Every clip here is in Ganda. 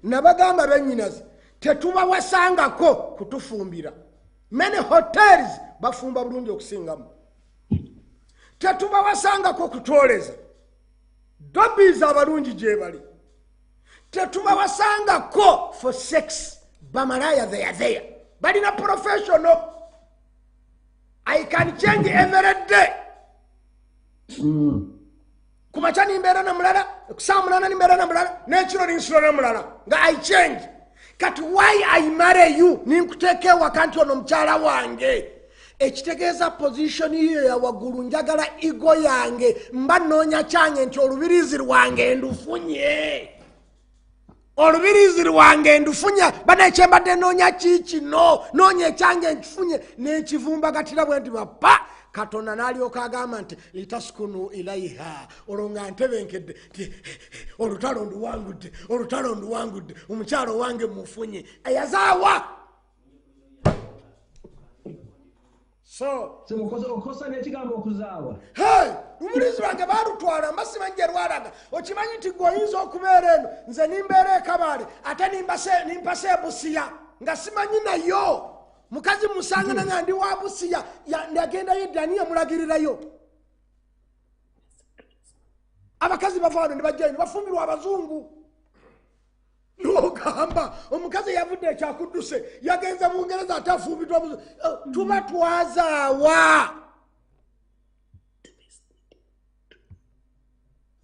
nabagamba bennyinazi tetubawasangako kutufumbira. Many hotels bafumba bulungi okusingamu. Tetubawasangako kutwoleza. Dobiza abalungi gye bali. Tetubawasangako for sex. Bamalaya they are there. Balina professional. I can change every day. Kumacha nimbera na mulala, kusamulana nimbera na mulala, natural insula na mulala. Nga I change. Kati why I marry you? Ninkuteke wakanti ono mchala wange. Ekitegeza position hiyo ya wagulu njagala ego yange. Mba nonya change nti olubirizi rwange ndufunye. Olubirizi rwange ndufunye. Bana echembade nonya chichi no. Nonya change ntufunye. Nechivumba katila bwendi bapa. Katona nalio kagamba nti litaskunu ilaiha olonga ntebenkede olutalo ndu wangu omukyalo wange mufunye ayazawa so okosa nekigambo okuzawa umulizi wange barutwala mbasimanyi rwalaga okimanyi nti goyinza okubeera eno nze nimbeera ekabale ate nimpase ebusiya nga simanyi nayo mukazi musanga na ngandi wabusiya ndagenda yedaniya mulagirirayo abakazi bavano ndibajjayo bafumbirwa abazungu nogamba omukazi yavudde ekyakuduse yagenza mu Bungereza atafumbirwa abazungu tuba twazaawa.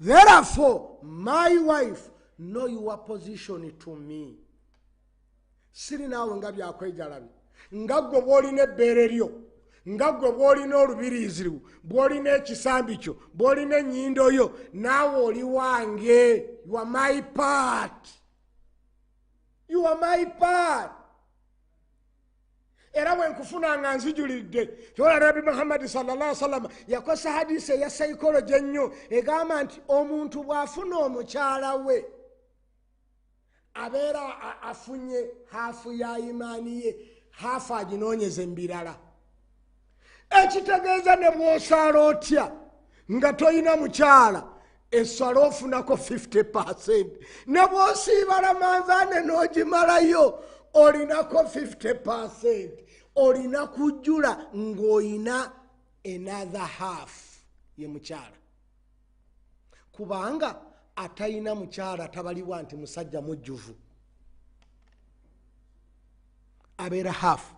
Therefore my wife know your position to me. Siri nawe nga byakwejalabi ngagwe bwolina ebbeere lyo ngagwe bwolina olubirizi lwo bwolina ekisambi kyo bwolina ennyindo yo naawe oli wange. You are my part. You are my part. Era wenkufuna nga nzijulidde kyola Nabi Muhammad sallallahu alaihi wasallam yakosa hadisi ya psychology ennyo egamba nti omuntu bw'afuna omukyala we abeera afunye hafu ya imani ye hafu aginoonyeze mbirala. Ekitegeeza ne bw'osaala otya nga toyina mukyala essala ofunako 50%. Ne bw'osiibala manzaane n'ogimalayo olinako 50%. Olina kujjula ng'oyina another half ye mukyala. Kubanga atayina mukyala tabaliwa nti musajja mujjuvu. Abeera half.